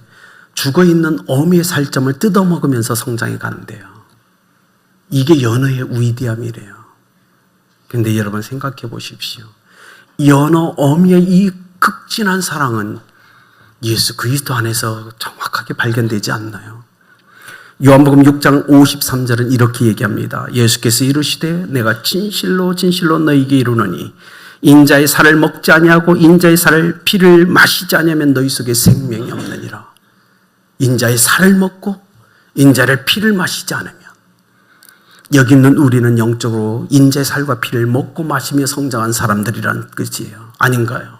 죽어있는 어미의 살점을 뜯어먹으면서 성장해 간대요. 이게 연어의 위대함이래요. 근데 여러분 생각해 보십시오. 연어 어미의 이 극진한 사랑은 예수 그리스도 안에서 정확하게 발견되지 않나요? 요한복음 6장 53절은 이렇게 얘기합니다. 예수께서 이르시되 내가 진실로 진실로 너희에게 이르노니 인자의 살을 먹지 아니하고 인자의 살을 피를 마시지 아니하면 너희 속에 생명이 없느니라. 인자의 살을 먹고 인자의 피를 마시지 않으면, 여기 있는 우리는 영적으로 인자의 살과 피를 먹고 마시며 성장한 사람들이라는 뜻이에요. 아닌가요?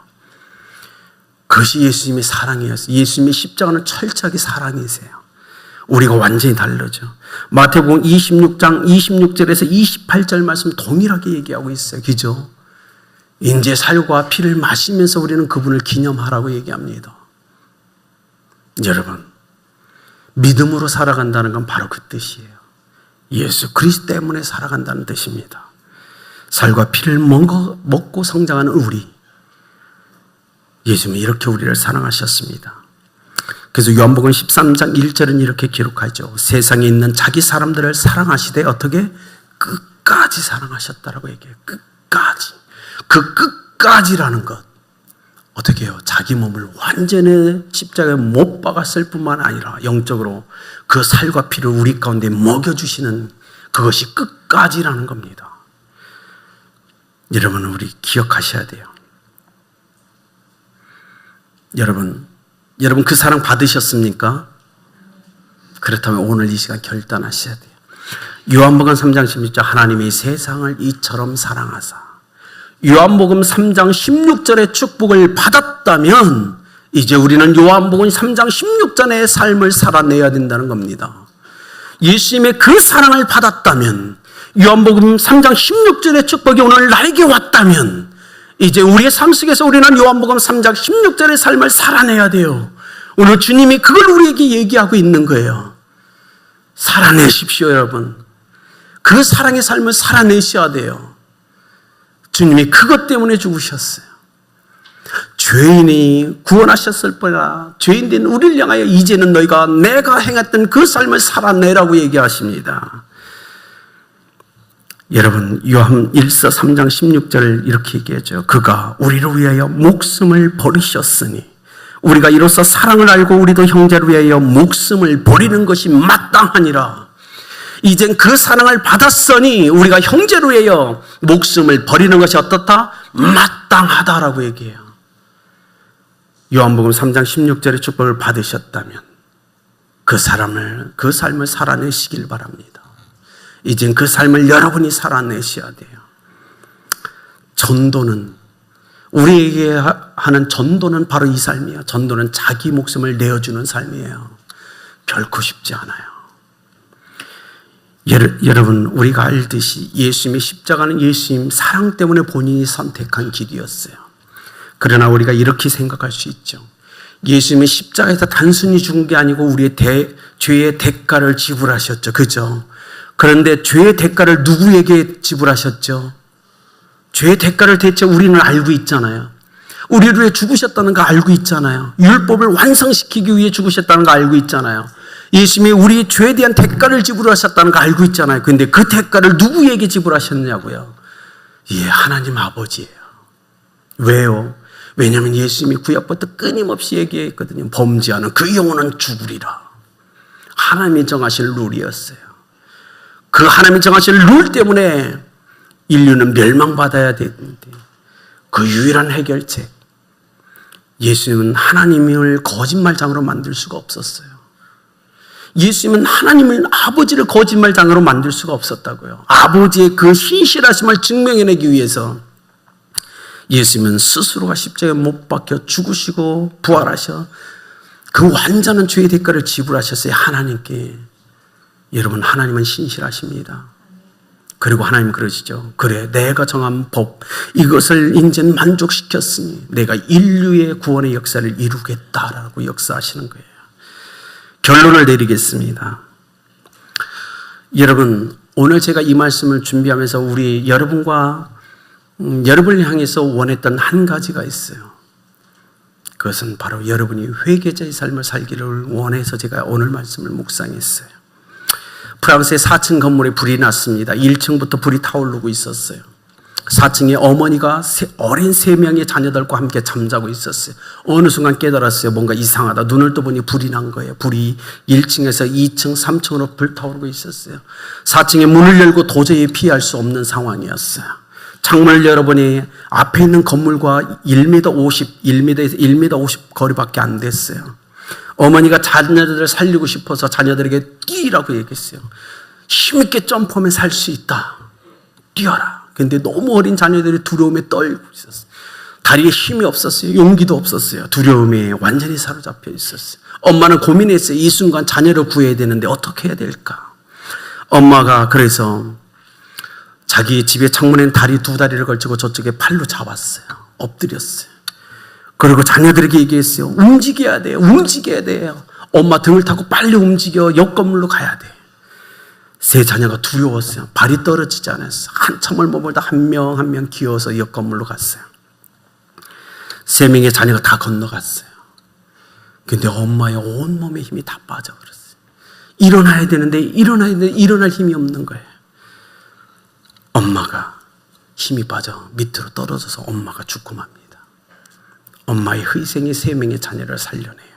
그것이 예수님의 사랑이었어요. 예수님의 십자가는 철저하게 사랑이세요. 우리가 완전히 다르죠. 마태복음 26장 26절에서 28절 말씀 동일하게 얘기하고 있어요. 그죠? 인제 살과 피를 마시면서 우리는 그분을 기념하라고 얘기합니다. 여러분, 믿음으로 살아간다는 건 바로 그 뜻이에요. 예수 그리스도 때문에 살아간다는 뜻입니다. 살과 피를 먹고 성장하는 우리, 예수님은 이렇게 우리를 사랑하셨습니다. 그래서 요한복음 13장 1절은 이렇게 기록하죠. 세상에 있는 자기 사람들을 사랑하시되 어떻게? 끝까지 사랑하셨다라고 얘기해요. 끝까지. 그 끝까지라는 것. 어떻게 해요? 자기 몸을 완전히 십자가에 못 박았을 뿐만 아니라 영적으로 그 살과 피를 우리 가운데 먹여주시는 그것이 끝까지라는 겁니다. 여러분, 우리 기억하셔야 돼요. 여러분 그 사랑 받으셨습니까? 그렇다면 오늘 이 시간 결단하셔야 돼요. 요한복음 3장 16절 하나님이 세상을 이처럼 사랑하사. 요한복음 3장 16절의 축복을 받았다면 이제 우리는 요한복음 3장 16절의 삶을 살아내야 된다는 겁니다. 예수님의 그 사랑을 받았다면, 요한복음 3장 16절의 축복이 오늘 나에게 왔다면, 이제 우리의 삶 속에서 우리는 요한복음 3장 16절의 삶을 살아내야 돼요. 오늘 주님이 그걸 우리에게 얘기하고 있는 거예요. 살아내십시오, 여러분. 그 사랑의 삶을 살아내셔야 돼요. 주님이 그것 때문에 죽으셨어요. 죄인이 구원하셨을 뿐이라 죄인된 우리를 향하여 이제는 너희가 내가 행했던 그 삶을 살아내라고 얘기하십니다. 여러분, 요한 1서 3장 16절 이렇게 얘기하죠. 그가 우리를 위하여 목숨을 버리셨으니, 우리가 이로써 사랑을 알고 우리도 형제를 위하여 목숨을 버리는 것이 마땅하니라. 이젠 그 사랑을 받았으니 우리가 형제를 위하여 목숨을 버리는 것이 어떻다? 마땅하다라고 얘기해요. 요한복음 3장 16절의 축복을 받으셨다면 그 삶을 살아내시길 바랍니다. 이젠 그 삶을 여러분이 살아내셔야 돼요. 전도는, 우리에게 하는 전도는 바로 이 삶이에요. 전도는 자기 목숨을 내어주는 삶이에요. 결코 쉽지 않아요. 여러분, 우리가 알듯이 예수님의 십자가는 예수님 사랑 때문에 본인이 선택한 길이었어요. 그러나 우리가 이렇게 생각할 수 있죠. 예수님의 십자가에서 단순히 죽은 게 아니고 우리의 죄의 대가를 지불하셨죠. 그죠? 그런데 죄의 대가를 누구에게 지불하셨죠? 죄의 대가를 대체 우리는 알고 있잖아요. 우리를 위해 죽으셨다는 거 알고 있잖아요. 율법을 완성시키기 위해 죽으셨다는 거 알고 있잖아요. 예수님이 우리 죄에 대한 대가를 지불하셨다는 거 알고 있잖아요. 그런데 그 대가를 누구에게 지불하셨냐고요? 예, 하나님 아버지예요. 왜요? 왜냐하면 예수님이 구약부터 끊임없이 얘기했거든요. 범죄하는 그 영혼은 죽으리라. 하나님이 정하실 룰이었어요. 그 하나님이 정하실 룰 때문에 인류는 멸망받아야 되는데, 그 유일한 해결책, 예수님은 하나님을 거짓말장으로 만들 수가 없었어요. 예수님은 하나님을, 아버지를 거짓말장으로 만들 수가 없었다고요. 아버지의 그 신실하심을 증명해내기 위해서 예수님은 스스로가 십자가에 못 박혀 죽으시고 부활하셔 그 완전한 죄의 대가를 지불하셨어요. 하나님께. 여러분, 하나님은 신실하십니다. 그리고 하나님 그러시죠. 그래, 내가 정한 법, 이것을 이제 만족시켰으니 내가 인류의 구원의 역사를 이루겠다라고 역사하시는 거예요. 결론을 내리겠습니다. 여러분, 오늘 제가 이 말씀을 준비하면서 우리 여러분을 향해서 원했던 한 가지가 있어요. 그것은 바로 여러분이 회개자의 삶을 살기를 원해서 제가 오늘 말씀을 묵상했어요. 프랑스의 4층 건물에 불이 났습니다. 1층부터 불이 타오르고 있었어요. 4층에 어머니가 어린 3명의 자녀들과 함께 잠자고 있었어요. 어느 순간 깨달았어요. 뭔가 이상하다. 눈을 떠보니 불이 난 거예요. 불이 1층에서 2층, 3층으로 불타오르고 있었어요. 4층에 문을 열고 도저히 피할 수 없는 상황이었어요. 창문을 열어보니 앞에 있는 건물과 1m 50, 1m에서 1m 50 거리밖에 안 됐어요. 어머니가 자녀들을 살리고 싶어서 자녀들에게 뛰라고 얘기했어요. 힘있게 점프하면 살 수 있다. 뛰어라. 근데 너무 어린 자녀들이 두려움에 떨고 있었어요. 다리에 힘이 없었어요. 용기도 없었어요. 두려움에 완전히 사로잡혀 있었어요. 엄마는 고민했어요. 이 순간 자녀를 구해야 되는데 어떻게 해야 될까? 엄마가 그래서 자기 집의 창문엔 두 다리를 걸치고 저쪽에 팔로 잡았어요. 엎드렸어요. 그리고 자녀들에게 얘기했어요. 움직여야 돼요. 움직여야 돼요. 엄마 등을 타고 빨리 움직여. 옆 건물로 가야 돼. 세 자녀가 두려웠어요. 발이 떨어지지 않았어요. 한참을 머물다 한 명 한 명 기어서 옆 건물로 갔어요. 3명의 자녀가 다 건너갔어요. 근데 엄마의 온몸에 힘이 다 빠져버렸어요. 일어나야 되는데 일어날 힘이 없는 거예요. 엄마가 힘이 빠져 밑으로 떨어져서 엄마가 죽고 맙니다. 엄마의 희생이 3명의 자녀를 살려내요.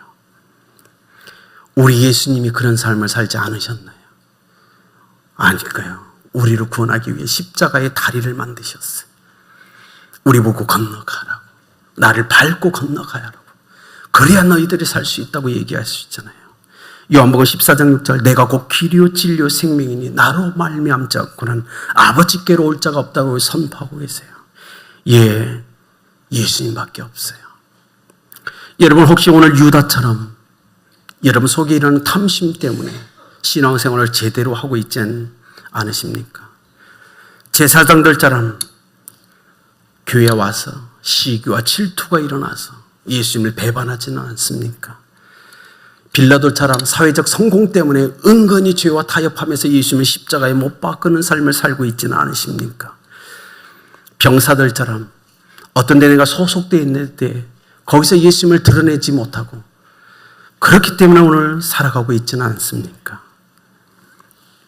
우리 예수님이 그런 삶을 살지 않으셨나요? 아닐까요? 우리를 구원하기 위해 십자가의 다리를 만드셨어요. 우리 보고 건너가라고. 나를 밟고 건너가라고. 그래야 너희들이 살 수 있다고 얘기할 수 있잖아요. 요한복음 14장 6절 내가 곧 길이요 진리요 생명이니 나로 말미암지 않고는 아버지께로 올 자가 없다고 선포하고 계세요. 예, 예수님밖에 없어요. 여러분 혹시 오늘 유다처럼 여러분 속에 일어나는 탐심 때문에 신앙생활을 제대로 하고 있지 않으십니까? 제사장들처럼 교회에 와서 시기와 질투가 일어나서 예수님을 배반하지는 않습니까? 빌라도처럼 사회적 성공 때문에 은근히 죄와 타협하면서 예수님을 십자가에 못 박는 삶을 살고 있지는 않으십니까? 병사들처럼 어떤 데 내가 소속되어 있는데 거기서 예수님을 드러내지 못하고 그렇기 때문에 오늘 살아가고 있지는 않습니까?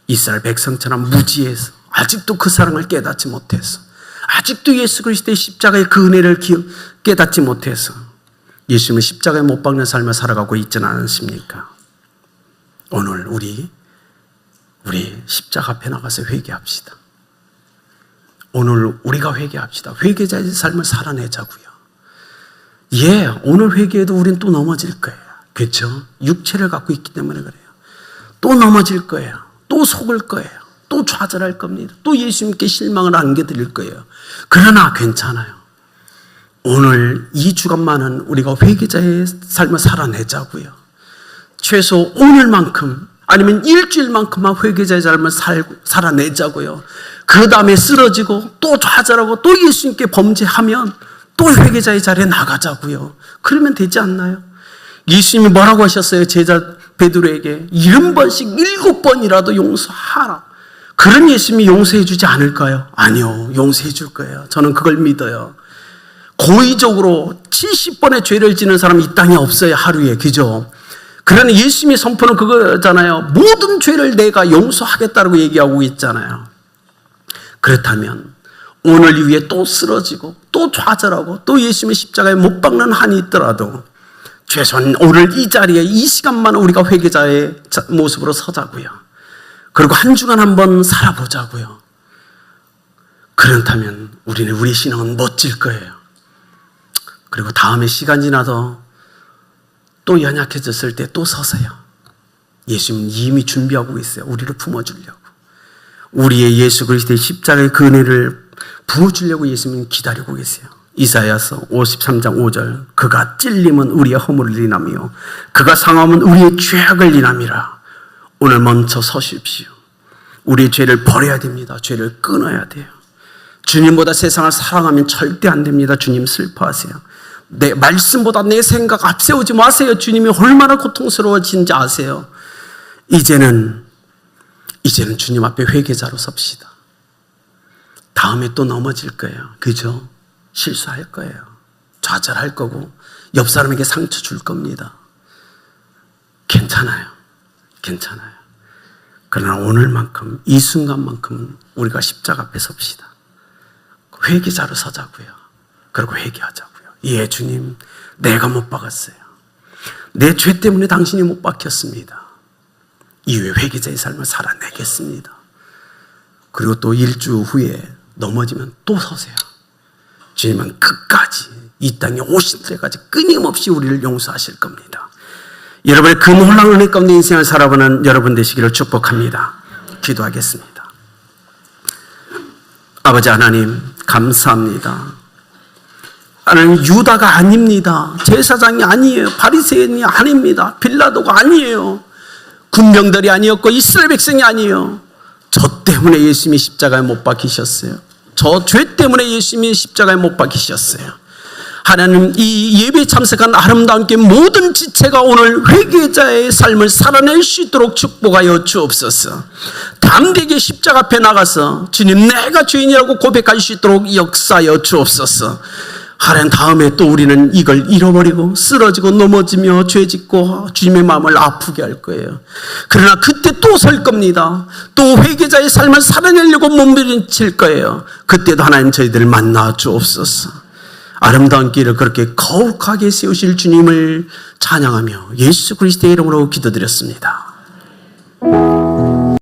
이스라엘 백성처럼 무지해서 아직도 그 사랑을 깨닫지 못해서 아직도 예수 그리스도의 십자가의 그 은혜를 깨닫지 못해서 예수님을 십자가에 못 박는 삶을 살아가고 있지는 않으십니까? 오늘 우리 십자가 앞에 나가서 회개합시다. 오늘 우리가 회개합시다. 회개자의 삶을 살아내자고요. 오늘 회개해도 우린 또 넘어질 거예요. 그렇죠? 육체를 갖고 있기 때문에 그래요. 또 넘어질 거예요. 또 속을 거예요. 또 좌절할 겁니다. 또 예수님께 실망을 안겨드릴 거예요. 그러나 괜찮아요. 오늘 이 주간만은 우리가 회개자의 삶을 살아내자고요. 최소 오늘만큼 아니면 일주일만큼만 회개자의 삶을 살아내자고요. 그 다음에 쓰러지고 또 좌절하고 또 예수님께 범죄하면 또 회개자의 자리에 나가자고요. 그러면 되지 않나요? 예수님이 뭐라고 하셨어요? 제자 베드로에게 70번씩 7번이라도 용서하라. 그런 예수님이 용서해 주지 않을까요? 아니요. 용서해 줄 거예요. 저는 그걸 믿어요. 고의적으로 70번의 죄를 지는 사람이 이 땅에 없어요. 하루에. 그죠? 그러나 예수님의 선포는 그거잖아요. 모든 죄를 내가 용서하겠다고 얘기하고 있잖아요. 그렇다면 오늘 이후에 또 쓰러지고 또 좌절하고 또 예수님의 십자가에 못 박는 한이 있더라도 최소한 오늘 이 자리에 이 시간만 우리가 회개자의 모습으로 서자고요. 그리고 한 주간 한번 살아보자고요. 그렇다면 우리 신앙은 멋질 거예요. 그리고 다음에 시간 지나서 또 연약해졌을 때 또 서세요. 예수님은 이미 준비하고 있어요. 우리를 품어주려고. 우리의 예수 그리스도의 십자가의 그 은혜를 부어주려고 예수님은 기다리고 계세요. 이사야서 53장 5절 그가 찔림은 우리의 허물을 인하며 그가 상함은 우리의 죄악을 인함이라. 오늘 먼저 서십시오. 우리의 죄를 버려야 됩니다. 죄를 끊어야 돼요. 주님보다 세상을 사랑하면 절대 안 됩니다. 주님 슬퍼하세요. 내 말씀보다 내 생각 앞세우지 마세요. 주님이 얼마나 고통스러워진지 아세요. 이제는 주님 앞에 회개자로 섭시다. 다음에 또 넘어질 거예요. 그죠? 실수할 거예요. 좌절할 거고 옆 사람에게 상처 줄 겁니다. 괜찮아요. 그러나 오늘만큼 이 순간만큼은 우리가 십자가 앞에 섭시다. 회개자로 서자고요. 그리고 회개하자고요. 예, 주님, 내가 못 박았어요. 내 죄 때문에 당신이 못 박혔습니다. 이후에 회개자의 삶을 살아내겠습니다. 그리고 또 일주 후에 넘어지면 또 서세요. 주님은 끝까지 이 땅에 오실 때까지 끊임없이 우리를 용서하실 겁니다. 여러분의 그 놀라운 은혜 가운데 인생을 살아보는 여러분 되시기를 축복합니다. 기도하겠습니다. 아버지 하나님 감사합니다. 하나님 유다가 아닙니다. 제사장이 아니에요. 바리새인이 아닙니다. 빌라도가 아니에요. 군병들이 아니었고 이스라엘 백성이 아니에요. 저 때문에 예수님이 십자가에 못 박히셨어요. 저 죄 때문에 예수님이 십자가에 못 박히셨어요. 하나님 이 예배에 참석한 아름다운 게 모든 지체가 오늘 회개자의 삶을 살아낼 수 있도록 축복하여 주옵소서. 담대하게 십자가 앞에 나가서 주님 내가 죄인이라고 고백할 수 있도록 역사하여 주옵소서. 하나님 다음에 또 우리는 이걸 잃어버리고 쓰러지고 넘어지며 죄짓고 주님의 마음을 아프게 할 거예요. 그러나 그때 또 설 겁니다. 또 회개자의 삶을 살아내려고 몸부림칠 거예요. 그때도 하나님 저희들을 만나 주옵소서. 아름다운 길을 그렇게 거룩하게 세우실 주님을 찬양하며 예수 그리스도의 이름으로 기도드렸습니다.